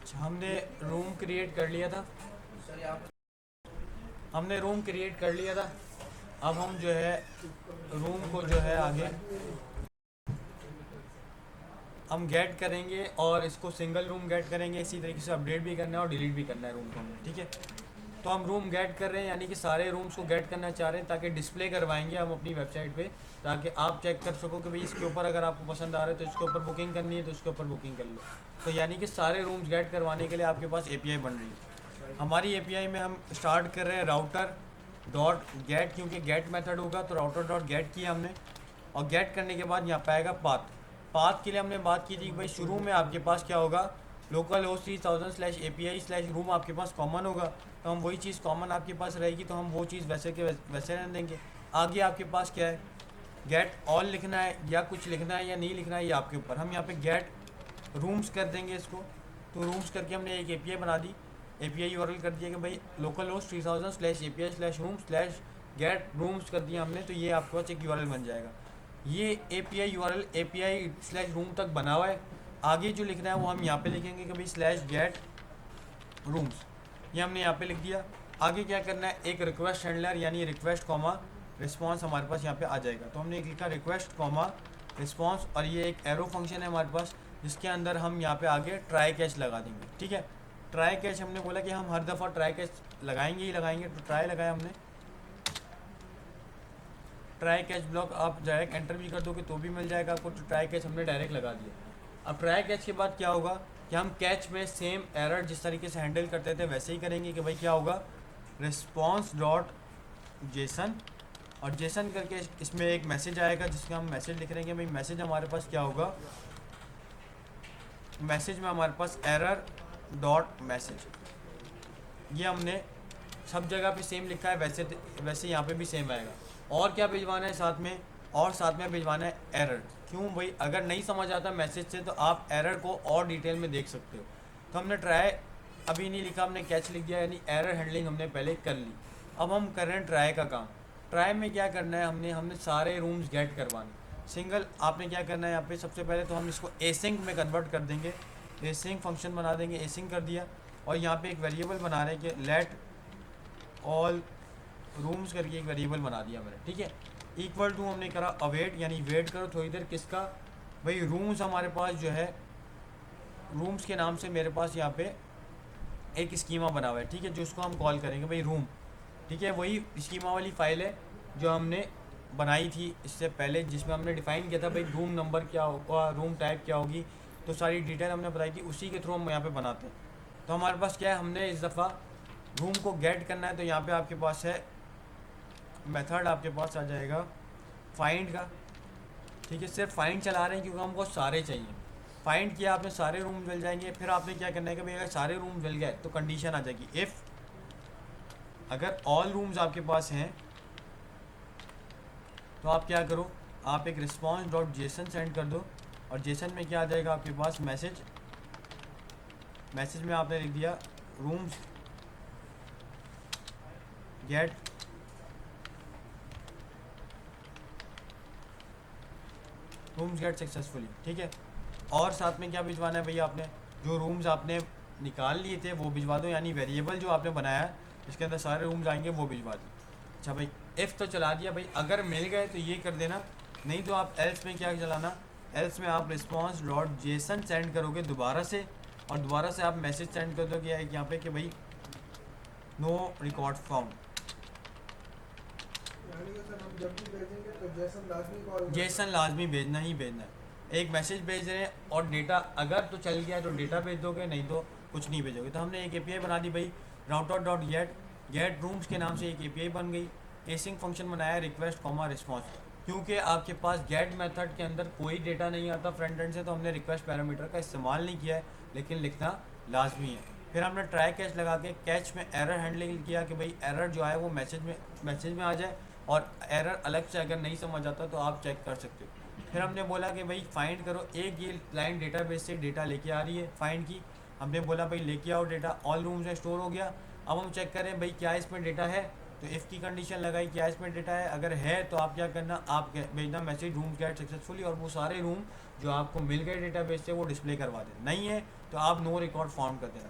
अच्छा, हमने room create कर लिया था। अब हम जो है रूम को जो है आगे हम गेट करेंगे और इसको सिंगल रूम गेट करेंगे। इसी तरीके से अपडेट भी करना है और डिलीट भी करना है रूम को हमें, ठीक है। तो हम रूम गेट कर रहे हैं, यानी कि सारे रूम्स को गेट करना चाह रहे हैं ताकि डिस्प्ले करवाएंगे हम अपनी वेबसाइट पे, ताकि आप चेक कर सको कि भाई इसके ऊपर अगर आपको पसंद आ रहा है तो इसके ऊपर बुकिंग करनी है तो इसके ऊपर बुकिंग कर लो। तो यानी कि सारे रूम्स गेट करवाने के लिए आपके पास एपीआई बन रही है। हमारी एपीआई में हम स्टार्ट कर रहे हैं राउटर डॉट गेट, क्योंकि गेट मेथड होगा तो राउटर डॉट गेट किया हमने। और गेट करने के बाद यहाँ पे आएगा पाथ। पाथ के लिए हमने बात की थी कि भाई शुरू में आपके पास क्या होगा, लोकल होस्ट 3000/API/रूम आपके पास कॉमन होगा। तो हम वही चीज़ कॉमन आपके पास रहेगी तो हम वो चीज़ वैसे के वैसे रहने देंगे। आगे आपके पास क्या है, गेट ऑल लिखना है या कुछ लिखना है या नहीं लिखना है, ये आपके ऊपर। हम यहाँ पे गेट रूम्स कर देंगे इसको। तो रूम्स करके हमने एक एपीआई बना दी, एपीआई यूआरएल कर दिया कि भाई लोकल होस्ट 3000/API/रूम/गेट रूम्स कर दिया हमने। तो ये आपके पास एक यूआरएल बन जाएगा। ये एपीआई यूआरएल API/रूम तक बना हुआ है। आगे जो लिखना है वो हम यहाँ पे लिखेंगे कि भाई /गेट रूम्स, ये हमने यहाँ पे लिख दिया। आगे क्या करना है, एक रिक्वेस्ट हैंडलर यानी रिक्वेस्ट कॉमा रिस्पॉन्स हमारे पास यहाँ पे आ जाएगा। तो हमने एक लिखा रिक्वेस्ट कॉमा रिस्पॉन्स, और ये एक एरो फंक्शन है हमारे पास जिसके अंदर हम यहाँ पे आगे ट्राई कैच लगा देंगे, ठीक है। ट्राई कैच हमने बोला कि हम हर दफ़ा ट्राई कैच लगाएंगे ही लगाएंगे, तो ट्राई लगाया हमने। ट्राई कैच ब्लॉक आप डायरेक्ट एंटर भी कर दोगे तो भी मिल जाएगा आपको, तो ट्राई कैच हमने डायरेक्ट लगा दिया। अब ट्राई कैच के बाद क्या होगा कि हम कैच में सेम एरर जिस तरीके से हैंडल करते थे वैसे ही करेंगे कि भाई क्या होगा, रिस्पॉन्स डॉट जेसन, और जेसन करके इसमें एक मैसेज आएगा जिसका हम मैसेज लिख रहे हैं। भाई मैसेज हमारे पास क्या होगा, मैसेज में हमारे पास एरर डॉट मैसेज, ये हमने सब जगह पे सेम लिखा है, वैसे यहाँ पे भी सेम आएगा। और क्या भिजवाना है साथ में, और साथ में भिजवाना है एरर। क्यों भाई, अगर नहीं समझ आता मैसेज से तो आप एरर को और डिटेल में देख सकते हो। तो हमने ट्राई अभी नहीं लिखा, हमने कैच लिख दिया, यानी एरर हैंडलिंग हमने पहले कर ली। अब हम कर रहे हैं ट्राई का काम। ट्राई में क्या करना है, हमने सारे रूम्स गेट करवाने सिंगल। आपने क्या करना है यहाँ पे, सबसे पहले तो हम इसको एसिंक में कन्वर्ट कर देंगे, एसिंक फंक्शन बना देंगे। एसिंक कर दिया और यहाँ पे एक वेरिएबल बना रहे हैं कि लेट ऑल रूम्स करके एक वेरिएबल बना दिया मैंने, ठीक है। इक्वल टू हमने करा अवेट, यानी वेट करो थोड़ी देर, किसका, भाई रूम्स हमारे पास जो है, रूम्स के नाम से मेरे पास यहाँ पे एक स्कीमा बना हुआ है, ठीक है, जो उसको हम कॉल करेंगे भाई रूम, ठीक है। वही स्कीमा वाली फाइल है जो हमने बनाई थी इससे पहले, जिसमें हमने डिफाइन किया था भाई रूम नंबर क्या होगा, रूम टाइप क्या होगी, तो सारी डिटेल हमने बताई थी, उसी के थ्रू हम यहाँ पे बनाते हैं। तो हमारे पास क्या है, हमने इस दफ़ा रूम को गेट करना है, तो यहाँ पे आपके पास है मेथड, आपके पास आ जाएगा फाइंड का, ठीक है। सिर्फ फाइंड चला रहे हैं क्योंकि हमको सारे चाहिए। फाइंड किया आपने, सारे रूम मिल जाएंगे। फिर आपने क्या करना है कि भाई अगर सारे रूम मिल गए तो कंडीशन आ जाएगी इफ़, अगर ऑल रूम्स आपके पास हैं तो आप क्या करो, आप एक रिस्पॉन्स डॉट जेसन सेंड कर दो, और जेसन में क्या आ जाएगा आपके पास मैसेज, मैसेज में आपने लिख दिया rooms get rooms get successfully, ठीक है। और साथ में क्या भिजवाना है भैया, आपने जो रूम्स आपने निकाल लिए थे वो भिजवा दो, यानी वेरिएबल जो आपने बनाया है इसके अंदर सारे रूम्स आएंगे वो भिजवा दो। अच्छा भाई, इफ़ तो चला दिया भाई, अगर मिल गए तो ये कर देना, नहीं तो आप एल्स में क्या चलाना, एल्स में आप रिस्पॉन्स डॉट जेसन सेंड करोगे दोबारा से, और दोबारा से आप मैसेज सेंड कर दोगे यहाँ पे कि भाई नो रिकॉर्ड फाउंड। जेसन लाजमी भेजना ही भेजना है, एक मैसेज भेज रहे हैं, और डेटा अगर तो चल गया तो डेटा भेज दोगे, नहीं तो कुछ नहीं भेजोगे। तो हमने एक एपीआई बना दी भाई, router dot get, get rooms के नाम से एक एपीआई बन गई। एसिंग फंक्शन बनाया रिक्वेस्ट कॉमा रिस्पॉन्स, क्योंकि आपके पास गेट मेथड के अंदर कोई डेटा नहीं आता फ्रंट एंड से, तो हमने रिक्वेस्ट पैरामीटर का इस्तेमाल नहीं किया है, लेकिन लिखना लाजमी है। फिर हमने ट्राई कैच लगा के कैच में एरर हैंडलिंग किया कि भाई एरर जो है वो मैसेज में आ जाए, और एरर अलग से अगर नहीं समझ आता तो आप चेक कर सकते हो। फिर हमने बोला कि भाई फाइंड करो, एक ये लाइन डेटाबेस से डेटा लेके आ रही है फाइंड की, हमने बोला भाई लेके आओ डेटा, ऑल रूम्स में स्टोर हो गया। अब हम चेक करें भाई क्या इसमें डेटा है, तो इफ़ की कंडीशन लगाई क्या इसमें डेटा है, अगर है तो आप क्या करना, आप भेजना मैसेज रूम गेट सक्सेसफुली, और वो सारे रूम जो आपको मिल गए डेटाबेस से वो डिस्प्ले करवा दें। नहीं है तो आप नो रिकॉर्ड फॉर्म कर देना।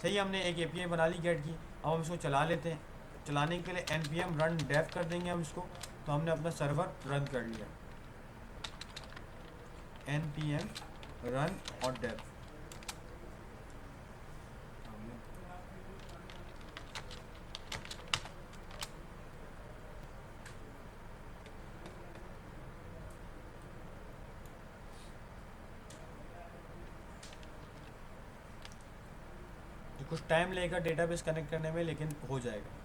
सही, हमने एक एपीआई बना ली गेट की। अब हम इसको चला लेते हैं। चलाने के लिए npm रन डेव कर देंगे हम इसको। तो हमने अपना सर्वर रन कर लिया, npm रन और डेव। तो कुछ टाइम लगेगा डेटाबेस कनेक्ट करने में, लेकिन हो जाएगा।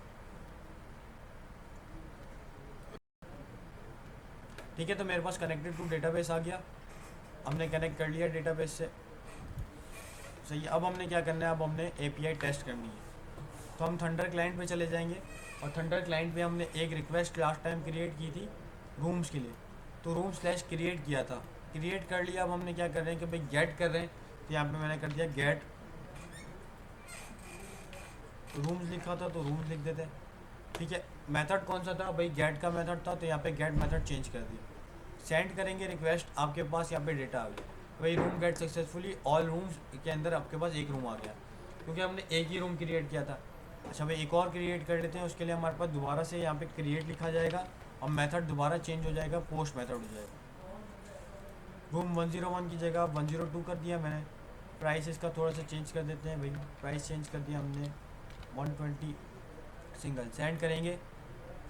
ठीक है, तो मेरे पास कनेक्टेड टू डेटाबेस आ गया, हमने कनेक्ट कर लिया डेटाबेस से। सही है, अब हमने क्या करना है, अब हमने एपीआई टेस्ट करनी है। तो हम थंडर क्लाइंट पे चले जाएंगे और थंडर क्लाइंट पे हमने एक रिक्वेस्ट लास्ट टाइम क्रिएट की थी रूम्स के लिए। तो रूम स्लैश क्रिएट किया था, क्रिएट कर लिया। अब हमने क्या कर रहे हैं कि भाई गेट कर रहे हैं। तो यहाँ पे मैंने कर दिया गेट रूम्स लिखा था, तो रूम्स लिख देते हैं। ठीक है, मेथड कौन सा था भाई, गेट का मेथड था, तो यहाँ पे गेट मेथड चेंज कर दिया। सेंड करेंगे रिक्वेस्ट, आपके पास यहाँ पे डेटा आ गया भाई, room get successfully, all rooms के अंदर आपके पास एक रूम आ गया, क्योंकि हमने एक ही रूम क्रिएट किया था। अच्छा भाई, एक और क्रिएट कर लेते हैं। उसके लिए हमारे पास दोबारा से यहाँ पे क्रिएट लिखा जाएगा और मेथड दोबारा चेंज हो जाएगा, पोस्ट मेथड हो जाएगा। रूम 101 की जगह 102 कर दिया मैंने। प्राइस इसका थोड़ा सा चेंज कर देते हैं भाई, प्राइस चेंज कर दिया हमने 120 सिंगल। सेंड करेंगे,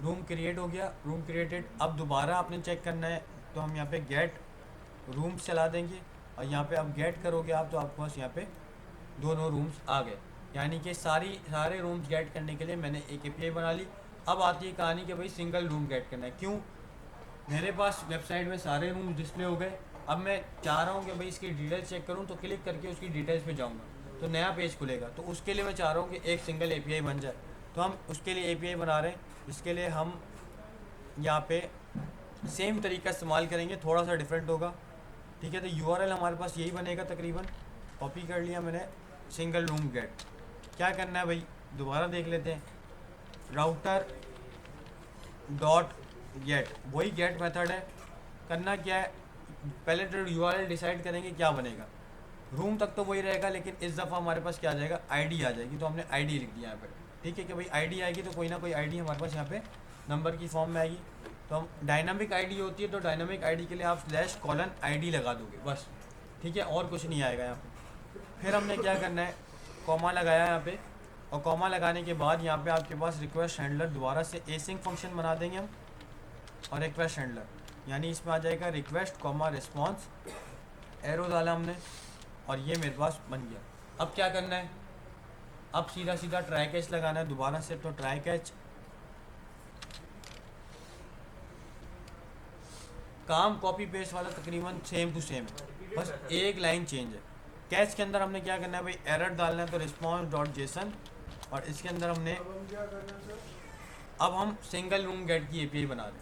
रूम क्रिएट हो गया, रूम क्रिएटेड। अब दोबारा आपने चेक करना है, तो हम यहाँ पे गेट रूम्स चला देंगे और यहाँ पे अब गेट करोगे आप, तो आपके पास यहाँ पे दोनों रूम्स आ गए। यानी कि सारे रूम्स गेट करने के लिए मैंने एक एपीआई बना ली। अब आती है कहानी कि भाई सिंगल रूम गेट करना है। क्यों, मेरे पास वेबसाइट में सारे रूम डिस्प्ले हो गए। अब मैं चाह रहा हूँ कि भाई इसकी डिटेल्स चेक करूँ, तो क्लिक करके उसकी डिटेल्स पे जाऊँगा तो नया पेज खुलेगा। तो उसके लिए मैं चाह रहा हूँ कि एक सिंगल एपीआई बन जाए। तो हम उसके लिए एपीआई बना रहे हैं। इसके लिए हम यहाँ पे सेम तरीका इस्तेमाल करेंगे, थोड़ा सा डिफरेंट होगा। ठीक है, तो यूआरएल हमारे पास यही बनेगा तकरीबन। कॉपी कर लिया मैंने, सिंगल रूम गेट। क्या करना है भाई, दोबारा देख लेते हैं। राउटर डॉट गेट, वही गेट मेथड है। करना क्या है, पहले तो यूआरएल डिसाइड करेंगे क्या बनेगा। रूम तक तो वही रहेगा, लेकिन इस दफ़ा हमारे पास क्या आ जाएगा, आईडी आ जाएगी। तो हमने आईडी लिख दिया यहाँ पर। ठीक है कि भाई आईडी आएगी तो कोई ना कोई आईडी हमारे पास यहाँ पे नंबर की फॉर्म में आएगी। तो हम डायनामिक आईडी होती है, तो डायनामिक आईडी के लिए आप /: आईडी लगा दोगे बस। ठीक है, और कुछ नहीं आएगा यहाँ पे। फिर हमने क्या करना है, कॉमा लगाया यहाँ पे, और कॉमा लगाने के बाद यहाँ पे आपके पास रिक्वेस्ट हैंडलर दोबारा से एसिंक फंक्शन बना देंगे हम। और रिक्वेस्ट हैंडलर यानी इसमें आ जाएगा रिक्वेस्ट कॉमा रिस्पॉन्स, एरो डाला हमने और ये मेरे पास बन गया। अब क्या करना है, अब सीधा सीधा ट्राई कैच लगाना है दोबारा से। तो ट्राई कैच, काम कॉपी पेस्ट वाला तकरीबन सेम टू सेम, बस एक लाइन चेंज है। कैच के अंदर हमने क्या करना है भाई, एरर डालना है, तो response.json, और इसके अंदर हमने अब हम सिंगल रूम गेट की एपीआई बना रहे हैं।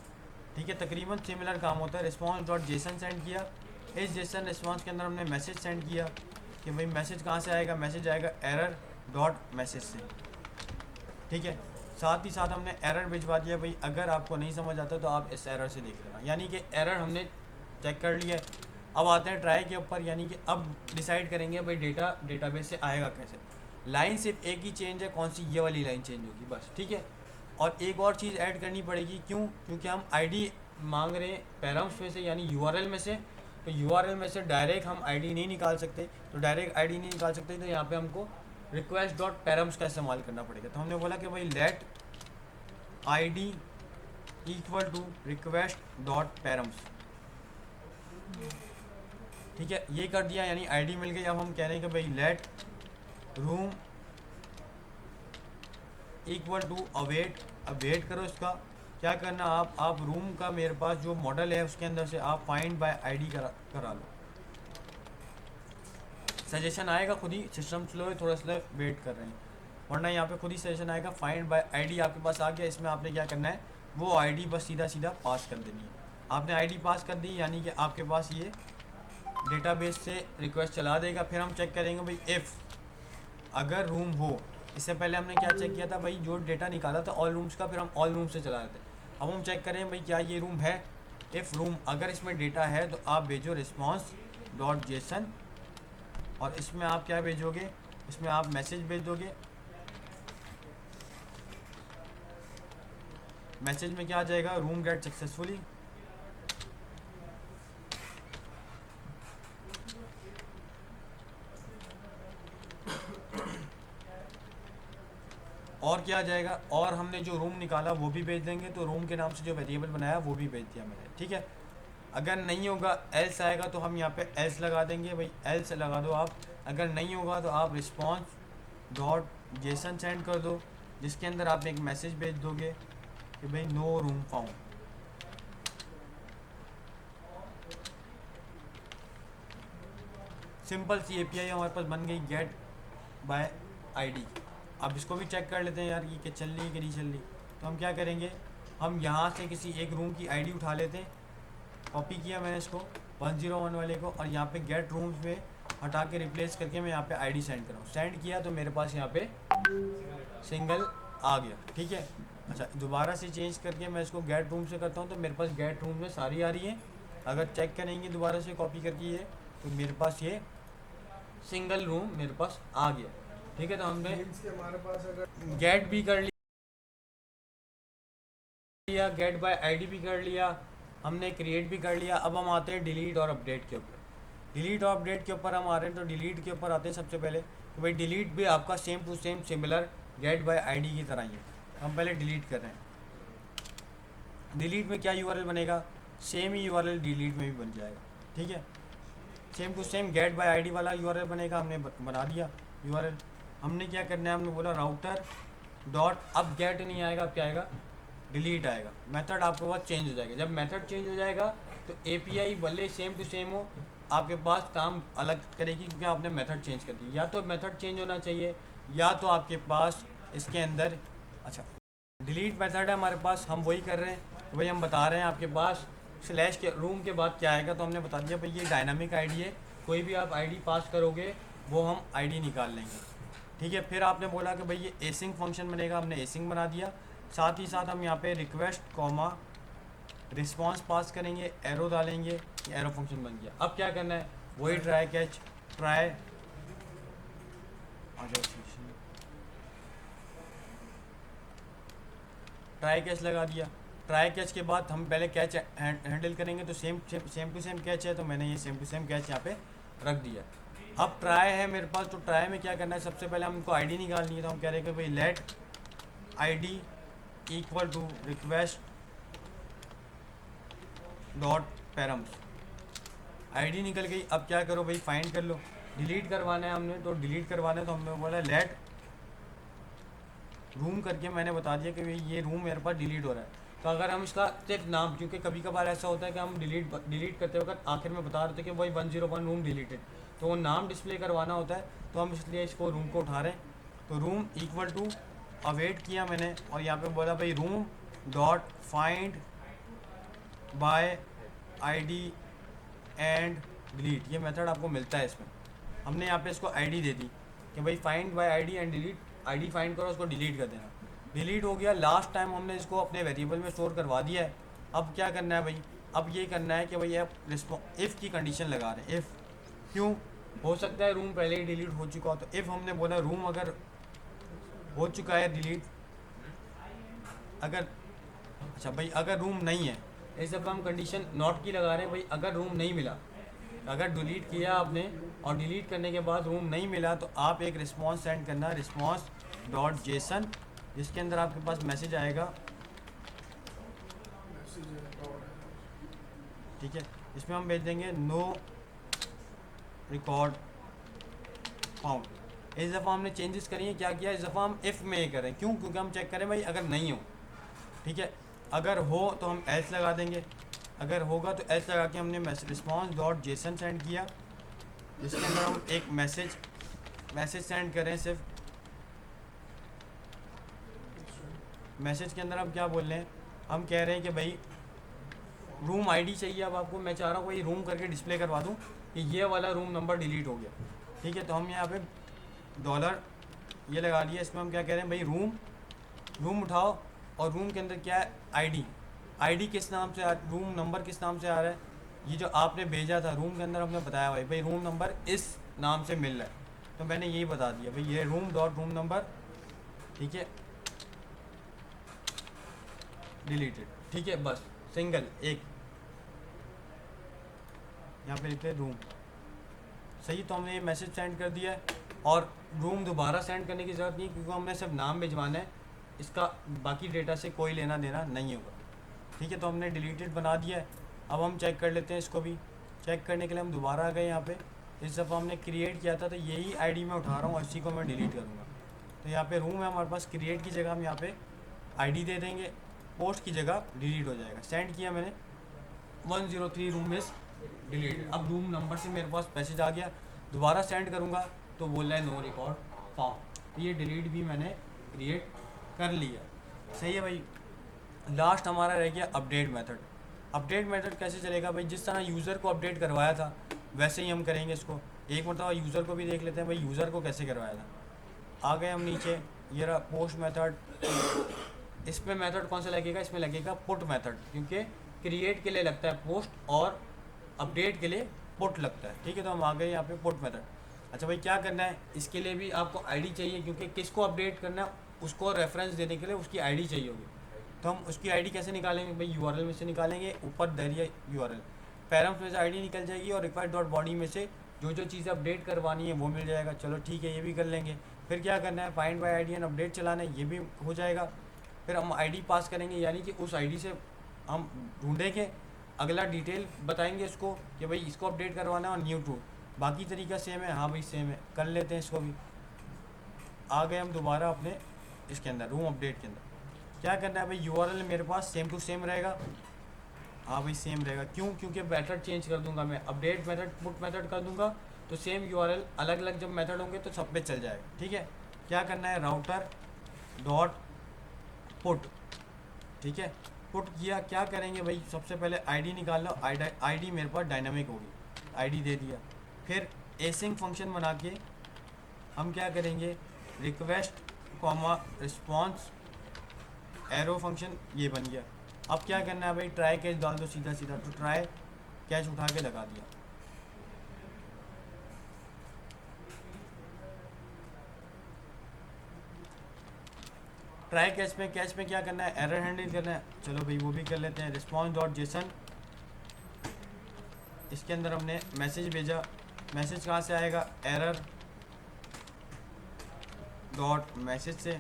ठीक है, तकरीबन सिमिलर काम होता है। response.json सेंड किया, इस जेसन रिस्पॉन्स के अंदर हमने मैसेज सेंड किया कि भाई मैसेज कहाँ से आएगा, मैसेज आएगा error.message से। ठीक है, साथ ही साथ हमने एरर भिजवा दिया भाई, अगर आपको नहीं समझ आता तो आप इस एरर से देख लेना। यानी कि एरर हमने चेक कर लिया। अब आते हैं ट्राई के ऊपर, यानी कि अब डिसाइड करेंगे भाई डेटा डेटाबेस से आएगा कैसे। लाइन सिर्फ एक ही चेंज है, कौन सी, ये वाली लाइन चेंज होगी बस। ठीक है, और एक और चीज़ ऐड करनी पड़ेगी। क्यों, क्योंकि हम आईडी मांग रहे हैं पैराम्स में से, यानी यूआरएल में से। तो यूआरएल में से डायरेक्ट हम आईडी नहीं निकाल सकते। तो डायरेक्ट आईडी नहीं निकाल सकते, तो यहाँ पे हमको request.params का इस्तेमाल करना पड़ेगा। तो हमने बोला कि भाई let ID equal to request.params। ठीक है, ये कर दिया, यानी आईडी मिल गई। अब हम कह रहे हैं कि भाई let room equal to await. अब वेट करो इसका। क्या करना, आप रूम का, मेरे पास जो मॉडल है उसके अंदर से आप फाइंड बाय आईडी करा लो। सजेशन आएगा खुद ही, सिस्टम स्लो है थोड़ा सा, वेट कर रहे हैं, वरना यहाँ पे खुद ही सजेशन आएगा। फाइंड बाय आईडी आपके पास आ गया। इसमें आपने क्या करना है, वो आईडी बस सीधा सीधा पास कर देनी है। आपने आईडी पास कर दी, यानी कि आपके पास ये डेटाबेस से रिक्वेस्ट चला देगा। फिर हम चेक करेंगे भाई इफ़ अगर रूम हो। इससे पहले हमने क्या चेक किया था भाई, जो डेटा निकाला था ऑल रूम्स का, फिर हम ऑल रूम से चला रहे थे। अब हम चेक करें भाई क्या ये रूम है। इफ़ रूम, अगर इसमें डेटा है तो आप भेजो response.json और इसमें आप क्या भेजोगे, इसमें आप मैसेज भेज दोगे। मैसेज में क्या आ जाएगा, रूम गेट सक्सेसफुली। और क्या आ जाएगा, और हमने जो रूम निकाला वो भी भेज देंगे, तो रूम के नाम से जो वेरिएबल बनाया वो भी भेज दिया मैंने, ठीक है। अगर नहीं होगा, एल्स आएगा, तो हम यहाँ पे एल्स लगा देंगे भाई, एल्स लगा दो आप। अगर नहीं होगा तो आप रिस्पॉन्स डॉट जेसन सेंड कर दो, जिसके अंदर आप एक मैसेज भेज दोगे कि भाई नो रूम फाउंड। सिंपल सी एपीआई हमारे पास बन गई गेट बाय आईडी। अब इसको भी चेक कर लेते हैं यार, ये चल रही है कि नहीं चल रही। तो हम क्या करेंगे, हम यहाँ से किसी एक रूम की आईडी उठा लेते हैं, कॉपी किया मैंने इसको 101 वाले को, और यहाँ पे गेट रूम्स में हटा के रिप्लेस करके मैं यहाँ पे आईडी सेंड कर रहा हूँ। सेंड किया तो मेरे पास यहाँ पे सिंगल आ गया, ठीक है। अच्छा, दोबारा से चेंज करके मैं इसको गेट रूम से करता हूँ, तो मेरे पास गेट रूम में सारी आ रही है। अगर चेक करेंगे दोबारा से कॉपी करके ये, तो मेरे पास ये सिंगल रूम मेरे पास आ गया, ठीक है। तो हमने हमारे पास अगर गेट भी कर लिया, गेट बाय आईडी भी कर लिया, हमने क्रिएट भी कर लिया। अब हम आते हैं डिलीट और अपडेट के ऊपर। डिलीट और अपडेट के ऊपर हम आ रहे हैं, तो डिलीट के ऊपर आते हैं सबसे पहले। तो भाई डिलीट भी आपका same to same similar get by ID की तरह ही है। हम पहले डिलीट कर रहे हैं। डिलीट में क्या यूआरएल बनेगा, सेम ही यूआरएल डिलीट में भी बन जाएगा, ठीक है। Same to same get by ID वाला यूआरएल बनेगा, हमने बना दिया यूआरएल। हमने क्या करना है, हमने बोला राउटर डॉट, अब गेट नहीं आएगा, अब क्या आएगा, डिलीट आएगा। मेथड आपके पास चेंज हो जाएगा। जब मेथड चेंज हो जाएगा तो एपीआई भले सेम टू सेम हो, आपके पास काम अलग करेगी, क्योंकि आपने मेथड चेंज कर दी। या तो मेथड चेंज होना चाहिए, या तो आपके पास इसके अंदर, अच्छा डिलीट मेथड है हमारे पास, हम वही कर रहे हैं। तो भाई हम बता रहे हैं आपके पास स्लैश के रूम के बाद क्या आएगा, तो हमने बता दिया भाई ये डायनामिक आईडी है, कोई भी आप आईडी पास करोगे वो हम आईडी निकाल लेंगे, ठीक है। फिर आपने बोला कि भाई ये एसिंग फंक्शन बनेगा, हमने एसिंग बना दिया। साथ ही साथ हम यहाँ पे रिक्वेस्ट कॉमा रिस्पॉन्स पास करेंगे, एरो डालेंगे, एरो फंक्शन बन गया। अब क्या करना है, वही try catch, try try catch लगा दिया। ट्राई कैच के बाद हम पहले कैच हैंडल करेंगे, तो सेम टू सेम कैच है, तो मैंने ये सेम टू सेम कैच यहाँ पे रख दिया। अब ट्राई है मेरे पास, तो ट्राई में क्या करना है, सबसे पहले हमको आईडी निकालनी है। तो हम कह रहे हैं कि भाई let ID equal to request dot params. ID निकल गई। अब क्या करो भाई, फाइंड कर लो। डिलीट करवाना है हमने, तो डिलीट करवाना है, तो हमने बोला लेट रूम करके मैंने बता दिया कि भाई ये रूम मेरे पास डिलीट हो रहा है। तो अगर हम इसका सिर्फ नाम, क्योंकि कभी कभार ऐसा होता है कि हम डिलीट करते वक्त आखिर में बता रहे थे कि भाई 101 रूम डिलीटेड, तो वो नाम डिस्प्ले करवाना होता है, तो हम इसलिए इसको रूम को उठा रहे हैं। तो रूम इक्वल टू अवेट किया मैंने, और यहाँ पे बोला भाई room dot find by ID and delete. ये मेथड आपको मिलता है इसमें। हमने यहाँ पे इसको आईडी दे दी कि भाई find by ID and delete, ID find करो, उसको डिलीट कर देना। डिलीट हो गया। लास्ट टाइम हमने इसको अपने वेरिएबल में स्टोर करवा दिया है। अब क्या करना है भाई, अब ये करना है कि भाई आप इफ़ की कंडीशन लगा रहे हैं। इफ़ क्यों, हो सकता है रूम पहले ही डिलीट हो चुका हो, तो इफ़ हमने बोला रूम अगर हो चुका है डिलीट, अगर अच्छा भाई अगर रूम नहीं है, इस दफ़ा हम कंडीशन नॉट की लगा रहे हैं। भाई अगर रूम नहीं मिला, अगर डिलीट किया आपने और डिलीट करने के बाद रूम नहीं मिला, तो आप एक रिस्पॉन्स सेंड करना, रिस्पॉन्स डॉट जेसन, जिसके अंदर आपके पास मैसेज आएगा, ठीक है। इसमें हम भेज देंगे नो रिकॉर्ड फाउंड। इस दफ़ा हमने चेंजेस करी हैं। क्या किया, इस दफ़ा हम इफ़ में ये करें, क्यों, क्योंकि हम चेक करें भाई अगर नहीं हो, ठीक है। अगर हो तो हम एल्स लगा देंगे, अगर होगा तो एल्स लगा के हमने रिस्पॉन्स डॉट जेसन सेंड किया, जिसके अंदर हम एक मैसेज सेंड करें। सिर्फ मैसेज के अंदर हम क्या बोल रहे हैं, हम कह रहे हैं कि भाई रूम आईडी चाहिए। अब आपको मैं चाह रहा हूँ भाई रूम करके डिस्प्ले करवा दूँ कि ये वाला रूम नंबर डिलीट हो गया, ठीक है। तो हम यहाँ पे डॉलर ये लगा लिया। इसमें हम क्या कह रहे हैं भाई रूम उठाओ, और रूम के अंदर क्या है, आईडी किस नाम से रूम नंबर किस नाम से आ रहा है, ये जो आपने भेजा था रूम के अंदर हमने बताया भाई रूम नंबर इस नाम से मिल रहा है, तो मैंने यही बता दिया भाई ये रूम डॉट रूम नंबर, ठीक है, डिलीटेड, ठीक है, बस सिंगल एक यहाँ पे लिखते हैं रूम। सही, तो हमने ये मैसेज सेंड कर दिया है और रूम दोबारा सेंड करने की ज़रूरत नहीं क्योंकि हमने सिर्फ नाम भिजवाना है, इसका बाकी डेटा से कोई लेना देना नहीं होगा, ठीक है। तो हमने डिलीटेड बना दिया है। अब हम चेक कर लेते हैं इसको भी। चेक करने के लिए हम दोबारा आ गए यहाँ पे। इस दफ़ा हमने क्रिएट किया था तो यही आईडी मैं उठा रहा हूँ, इसी को मैं डिलीट करूँगा। तो यहाँ पे रूम है हमारे पास, क्रिएट की जगह हम यहाँ पे आईडी दे देंगे, पोस्ट की जगह डिलीट हो जाएगा। सेंड किया मैंने, 103 रूम इज़ डिलीट। अब रूम नंबर से मेरे पास मैसेज आ गया, दोबारा सेंड करूँगा तो बोल रहा है नो रिकॉर्ड फाउंड। तो ये डिलीट भी मैंने क्रिएट कर लिया। सही है भाई। लास्ट हमारा रह गया अपडेट मेथड। अपडेट मेथड कैसे चलेगा भाई, जिस तरह यूज़र को अपडेट करवाया था वैसे ही हम करेंगे इसको। एक मतलब यूज़र को भी देख लेते हैं भाई यूज़र को कैसे करवाया था। आ गए हम नीचे, ये रहा पोस्ट मेथड। इसमें मेथड कौन सा लगेगा, इसमें लगेगा पुट मेथड, क्योंकि क्रिएट के लिए लगता है पोस्ट और अपडेट के लिए पुट लगता है, ठीक है। तो हम आ गए यहाँ पे पुट मेथड। अच्छा भाई क्या करना है, इसके लिए भी आपको आईडी चाहिए, क्योंकि किसको अपडेट करना है उसको रेफरेंस देने के लिए उसकी आईडी चाहिए होगी। तो हम उसकी आईडी कैसे निकालेंगे भाई, यूआरएल में से निकालेंगे, ऊपर दरिया यूआरएल, पैरम्स में से आईडी निकल जाएगी और रिक्वायर्ड डॉट बॉडी में से जो जो चीज़ें अपडेट करवानी है वो मिल जाएगा। चलो ठीक है, ये भी कर लेंगे। फिर क्या करना है, find by ID and update चलाना है, ये भी हो जाएगा। फिर हम आईडी पास करेंगे, यानी कि उस आईडी से हम ढूंढेंगे, अगला डिटेल बताएंगे इसको कि भाई इसको अपडेट करवाना है और न्यू टू। बाकी तरीका सेम है, हाँ भाई सेम है, कर लेते हैं इसको भी। आ गए हम दोबारा अपने इसके अंदर रूम अपडेट के अंदर। क्या करना है भाई, यूआरएल मेरे पास सेम टू सेम रहेगा। हाँ भाई सेम रहेगा, क्यों, क्योंकि मेथड चेंज कर दूंगा मैं, अपडेट मेथड पुट मेथड कर दूंगा तो सेम यूआरएल अलग अलग जब मेथड होंगे तो सब पे चल जाएगा, ठीक है। क्या करना है, राउटर डॉट पुट, ठीक है, पुट किया। क्या करेंगे भाई, सबसे पहले आईडी निकाल लो, आईडी मेरे पास डायनामिक होगी, आईडी दे दिया। फिर एसिंग फंक्शन बना के हम क्या करेंगे, request comma response arrow function, ये बन गया। अब क्या करना है भाई, ट्राई कैच डाल दो सीधा सीधा, तो ट्राई कैच उठा के लगा दिया। ट्राई कैच में क्या करना है, एरर हैंडल करना है। चलो भाई वो भी कर लेते हैं। रिस्पॉन्स डॉट जेसन, इसके अंदर हमने मैसेज भेजा। मैसेज कहाँ से आएगा, एरर डॉट मैसेज से।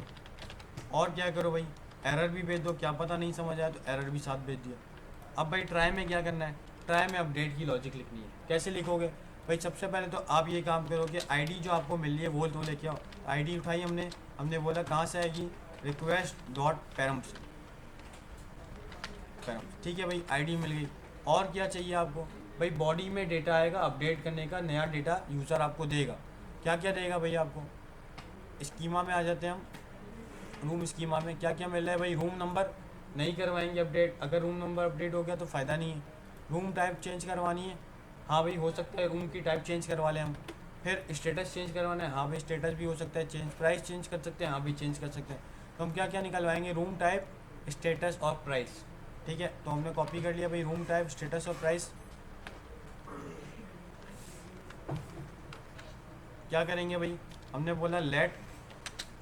और क्या करो भाई, एरर भी भेज दो, क्या पता नहीं समझ आया तो एरर भी साथ भेज दिया। अब भाई ट्राई में क्या करना है, ट्राई में अपडेट की लॉजिक लिखनी है। कैसे लिखोगे भाई, सबसे पहले तो आप ये काम करोगे, आईडी जो आपको मिल रही है वो तो लेके आओ। आईडी उठाई हमने बोला कहाँ से आएगी, रिक्वेस्ट डॉट पैरम्स, ठीक है भाई, आईडी मिल गई। और क्या चाहिए आपको भाई, बॉडी में डेटा आएगा अपडेट करने का, नया डेटा यूज़र आपको देगा। क्या क्या देगा भाई आपको, स्कीमा में आ जाते हैं हम। रूम स्कीमा में क्या क्या मिल रहा है भाई, रूम नंबर नहीं करवाएंगे अपडेट, अगर रूम नंबर अपडेट हो गया तो फ़ायदा नहीं है। रूम टाइप चेंज करवानी है, हाँ भाई हो सकता है रूम की टाइप चेंज करवा लें हम। फिर स्टेटस चेंज करवाना है, हाँ भाई स्टेटस भी हो सकता है चेंज। प्राइस चेंज कर सकते हैं, हाँ भाई चेंज कर सकते हैं। तो हम क्या क्या निकलवाएंगे, रूम टाइप, स्टेटस और प्राइस, ठीक है। तो हमने कॉपी कर लिया भाई, रूम टाइप, स्टेटस और प्राइस। क्या करेंगे भाई, हमने बोला लेट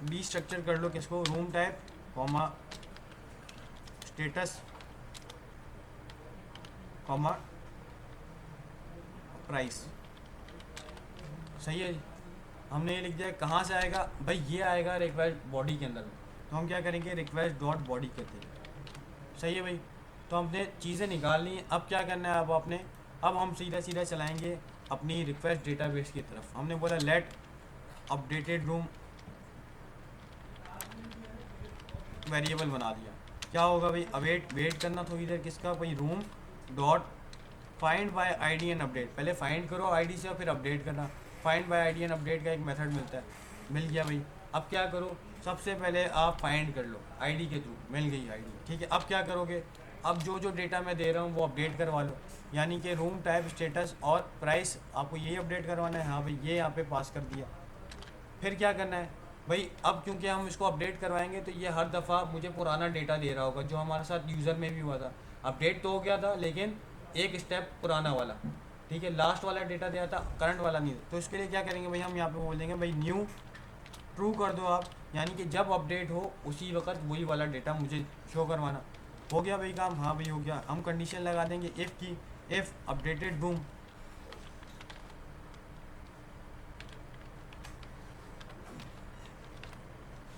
बी स्ट्रक्चर कर लो किसको, room type comma status comma price. सही है, हमने ये लिख दिया। कहाँ से आएगा भाई, ये आएगा रिक्वेस्ट बॉडी के अंदर में। तो हम क्या करेंगे, रिक्वेस्ट डॉट बॉडी करते हैं। सही है भाई, तो हमने चीज़ें निकाल ली। अब क्या करना है, अब हम सीधा सीधा चलाएंगे अपनी रिक्वेस्ट डेटाबेस की तरफ। हमने बोला लेट अपडेटेड रूम वेरिएबल बना दिया। क्या होगा भाई, अवेट वेट करना थोड़ी देर, किसका भाई, room dot find by ID and update. पहले फाइंड करो आईडी से और फिर अपडेट करना। Find by ID and update का एक मेथड मिलता है, मिल गया भाई। अब क्या करो, सबसे पहले आप फाइंड कर लो आईडी के थ्रू, मिल गई आईडी, ठीक है। अब क्या करोगे, अब जो जो डेटा मैं दे रहा हूँ वो अपडेट करवा लो, यानी कि रूम टाइप, स्टेटस और प्राइस आपको यही अपडेट करवाना है। हाँ भाई ये यहाँ पे पास कर दिया। फिर क्या करना है भाई, अब क्योंकि हम इसको अपडेट करवाएंगे तो ये हर दफ़ा मुझे पुराना डेटा दे रहा होगा, जो हमारे साथ यूज़र में भी हुआ था। अपडेट तो हो गया था लेकिन एक स्टेप पुराना वाला, ठीक है, लास्ट वाला डेटा दिया था, करंट वाला नहीं। तो इसके लिए क्या करेंगे भाई, हम यहाँ पे बोल देंगे भाई न्यू ट्रू कर दो आप, यानी कि जब अपडेट हो उसी वक्त वही वाला डेटा मुझे शो करवाना। हो गया भाई काम, हाँ भाई हो गया। हम कंडीशन लगा देंगे इफ़ की, इफ़ अपडेटेड रूम,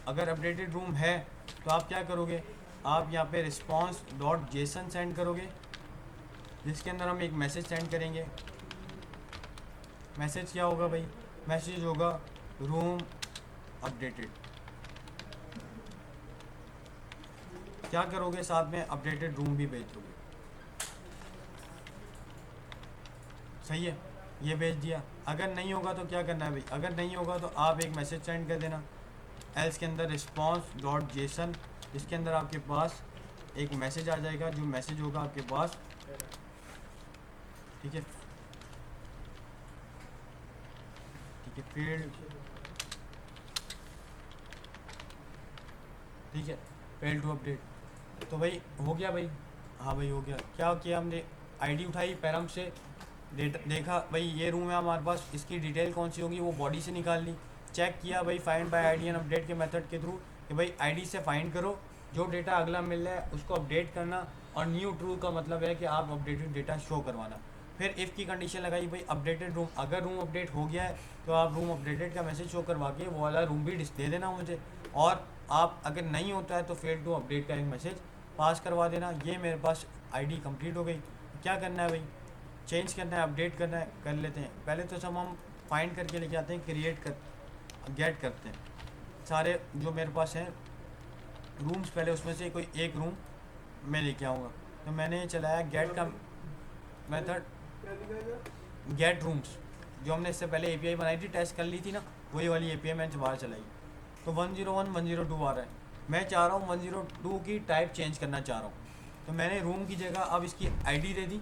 अगर अपडेटेड रूम है तो आप क्या करोगे, आप यहाँ पे रिस्पॉन्स डॉट जेसन सेंड करोगे, जिसके अंदर हम एक मैसेज सेंड करेंगे। मैसेज क्या होगा भाई, मैसेज होगा रूम अपडेटेड। क्या करोगे, साथ में अपडेटेड रूम भी भेज दोगे। सही है, ये भेज दिया। अगर नहीं होगा तो क्या करना है भाई, अगर नहीं होगा तो आप एक मैसेज सेंड कर देना एल्स के अंदर रिस्पॉन्स डॉट जेसन, जिसके अंदर आपके पास एक मैसेज आ जाएगा, जो मैसेज होगा आपके पास, ठीक है, ठीक है, फील्ड, ठीक है, फेल टू अपडेट। तो भाई हो गया भाई, हाँ भाई हो गया। क्या किया हमने, आईडी उठाई पैरम से, डेटा देखा भाई ये रूम है हमारे पास, इसकी डिटेल कौन सी होगी वो बॉडी से निकाल ली। चेक किया भाई find by ID and update के मेथड के थ्रू कि भाई आईडी से फाइंड करो, जो डेटा अगला मिल रहा है उसको अपडेट करना, और न्यू ट्रू का मतलब है कि आप अपडेटेड डेटा शो करवाना। फिर इफ़ की कंडीशन लगाई भाई अपडेटेड रूम, अगर रूम अपडेट हो गया है तो आप रूम अपडेटेड का मैसेज शो करवा के वो वाला रूम भी दे देना मुझे, और आप अगर नहीं होता है तो फेल टू अपडेट का एक मैसेज पास करवा देना। ये मेरे पास आईडी कंप्लीट हो गई। क्या करना है भाई, चेंज करना है, अपडेट करना है, कर लेते हैं। पहले तो सब हम फाइंड करके लेके आते हैं, क्रिएट कर, गेट करते हैं सारे जो मेरे पास हैं रूम्स, पहले उसमें से कोई एक रूम मैं लेके आऊँगा। तो मैंने चलाया गेट का मेथड, गेट रूम्स, जो हमने इससे पहले एपीआई बनाई थी, टेस्ट कर ली थी ना, वही वाली एपीआई मैंने बाहर चलाई। तो 101 102 आ रहा है, मैं चाह रहा हूँ 102 की टाइप चेंज करना चाह रहा हूँ। तो मैंने रूम की जगह अब इसकी आईडी दे दी,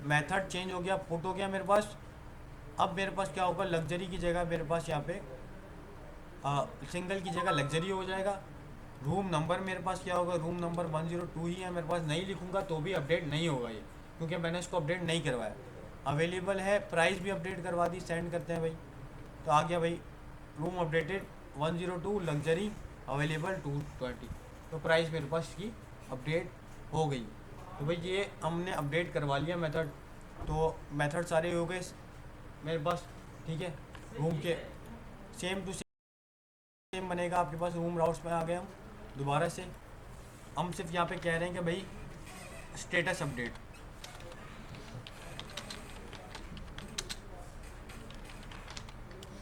मेथड चेंज हो गया, पुट हो गया मेरे पास। अब मेरे पास क्या होगा, लग्जरी की जगह मेरे पास यहाँ पे सिंगल की जगह लग्जरी हो जाएगा। रूम नंबर मेरे पास क्या होगा, रूम नंबर 102 ही है मेरे पास, नहीं लिखूंगा तो भी अपडेट नहीं होगा ये, क्योंकि मैंने इसको अपडेट नहीं करवाया। अवेलेबल है, प्राइस भी अपडेट करवा दी, सेंड करते हैं भाई। तो आ गया भाई रूम अपडेटेड 102 लग्जरी अवेलेबल 220, तो प्राइस मेरे पास इसकी अपडेट हो गई। तो भाई ये हमने अपडेट करवा लिया मेथड, तो मेथड सारे हो गए मेरे पास, ठीक है। रूम के सेम टू सेम बनेगा आपके पास, रूम राउट्स में आ गए हम दोबारा से। हम सिर्फ यहाँ पे कह रहे हैं कि भाई status update,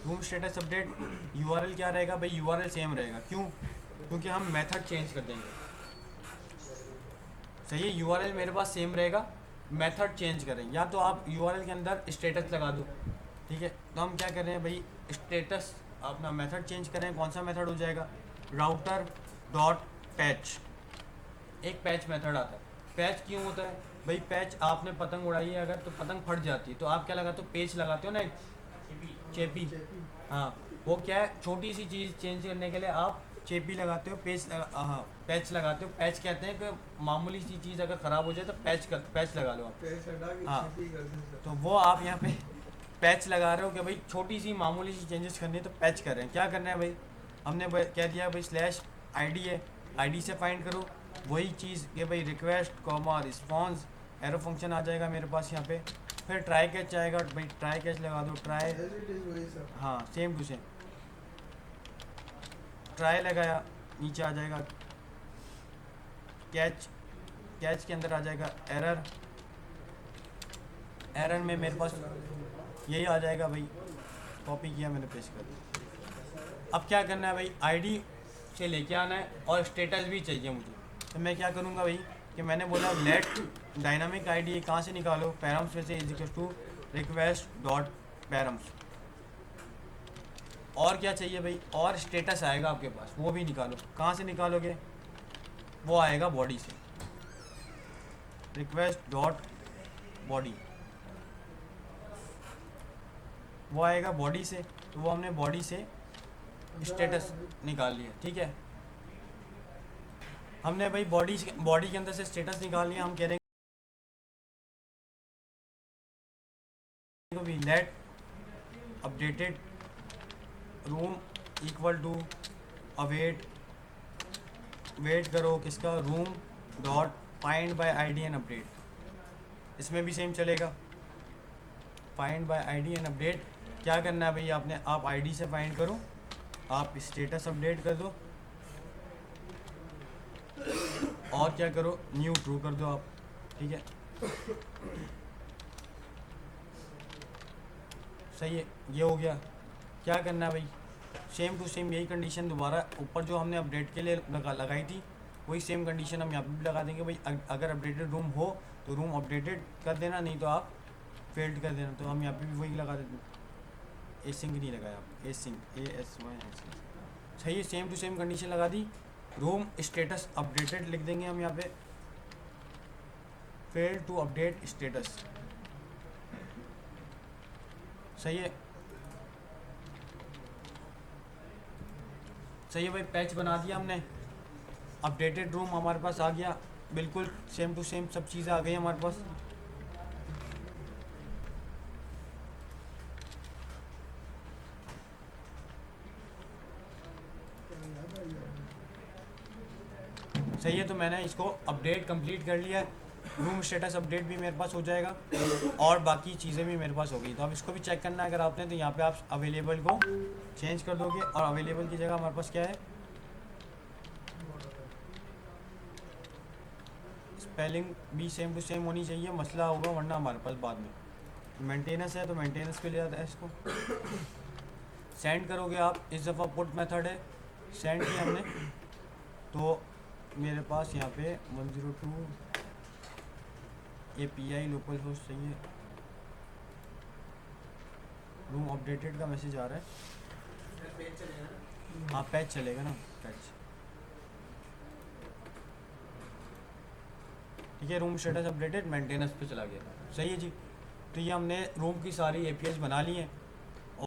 room status update. URL क्या रहेगा भाई, यूआरएल सेम रहेगा, क्यों, क्योंकि हम मेथड चेंज कर देंगे। सही है, यूआरएल मेरे पास सेम रहेगा, मेथड चेंज करें, या तो आप यूआरएल के अंदर स्टेटस लगा दो, ठीक है। तो हम क्या कर रहे हैं भाई, स्टेटस अपना मेथड चेंज करें। कौन सा मेथड हो जाएगा, राउटर डॉट पैच, एक पैच मेथड आता है। पैच क्यों होता है भाई, पैच आपने पतंग उड़ाई है अगर, तो पतंग फट जाती है, तो आप क्या लगाते हो, पेच लगाते हो ना, एक चेपी, हाँ, वो क्या है, छोटी सी चीज़ चेंज करने के लिए आप चेपी लगाते हो, हाँ पैच लगाते हो। पैच कहते हैं कि मामूली सी चीज़ अगर ख़राब हो जाए तो पैच लगा लो आप, हाँ। तो वो आप यहाँ पे पैच लगा रहे हो कि भाई छोटी सी मामूली सी चेंजेस करनी है तो पैच कर रहे हैं। क्या करना है भाई, हमने कह दिया भाई स्लैश आईडी है, आईडी से फाइंड करो वही चीज़ कि भाई request comma response, arrow function आ जाएगा मेरे पास यहाँ पे। फिर ट्राई कैच आएगा भाई, ट्राई कैच लगा दो, ट्राई, हाँ सेम टू सेम, ट्राई लगाया, नीचे आ जाएगा कैच, कैच के अंदर आ जाएगा एरर, एरर में मेरे पास यही आ जाएगा भाई, कॉपी किया मैंने, पेस्ट कर दिया। अब क्या करना है भाई, आईडी से लेके आना है और स्टेटस भी चाहिए मुझे। तो मैं क्या करूँगा भाई कि मैंने बोला लेट डायनामिक आईडी कहाँ से निकालो, पैरम्स में से is equal to request dot params. और क्या चाहिए भाई, और स्टेटस आएगा आपके पास, वो भी निकालो। कहाँ से निकालोगे, वो आएगा बॉडी से, रिक्वेस्ट डॉट बॉडी, वो आएगा बॉडी से। तो वो हमने बॉडी से स्टेटस निकाल लिया, ठीक है। हमने भाई बॉडी के अंदर से स्टेटस निकाल लिया। हम कह रहे हैं को भी let updated room equal to await, wait करो किसका, room dot find by ID and update, इसमें भी सेम चलेगा। Find by ID and update क्या करना है भाई, आपने आप आईडी से फाइंड करो, आप स्टेटस अपडेट कर दो और क्या करो, न्यू ट्रू कर दो आप, ठीक है। सही है, ये हो गया। क्या करना है भाई, सेम टू सेम यही कंडीशन दोबारा ऊपर जो हमने अपडेट के लिए लगाई थी वही सेम कंडीशन हम यहाँ पे भी लगा देंगे भाई। अगर अपडेटेड रूम हो तो रूम अपडेटेड कर देना, नहीं तो आप फेल्ड कर देना। तो हम यहाँ पे भी वही लगा देते हैं, एसिंक नहीं लगाया आप, एसिंक ASY। सही है, सेम टू सेम कंडीशन लगा दी। रूम स्टेटस अपडेटेड लिख देंगे हम यहाँ पे, फेल टू अपडेट स्टेटस। सही है, सही है भाई, पैच बना दिया हमने, अपडेटेड रूम हमारे पास आ गया, बिल्कुल सेम टू सेम सब चीज़ें आ गई हमारे पास। सही है, तो मैंने इसको अपडेट कंप्लीट कर लिया है, रूम स्टेटस अपडेट भी मेरे पास हो जाएगा और बाकी चीज़ें भी मेरे पास हो गई। तो अब इसको भी चेक करना है अगर आपने, तो यहाँ पे आप अवेलेबल को चेंज कर दोगे और अवेलेबल की जगह हमारे पास क्या है, स्पेलिंग भी सेम टू सेम होनी चाहिए, मसला होगा वरना हमारे पास बाद में। मेंटेनेंस है तो मेंटेनेंस पे ले जाता है इसको, सेंड करोगे आप, इस दफ़ा पुट मेथड है, सेंड किया हमने तो मेरे पास यहाँ पे 102 API लोकल होस्ट सही है, रूम अपडेटेड का मैसेज आ रहा है। हाँ पैच चलेगा ना, पैच ठीक है। रूम स्टेटस अपडेटेड मेंटेनेंस पे चला गया, सही है जी। तो ये हमने रूम की सारी APIs बना ली हैं।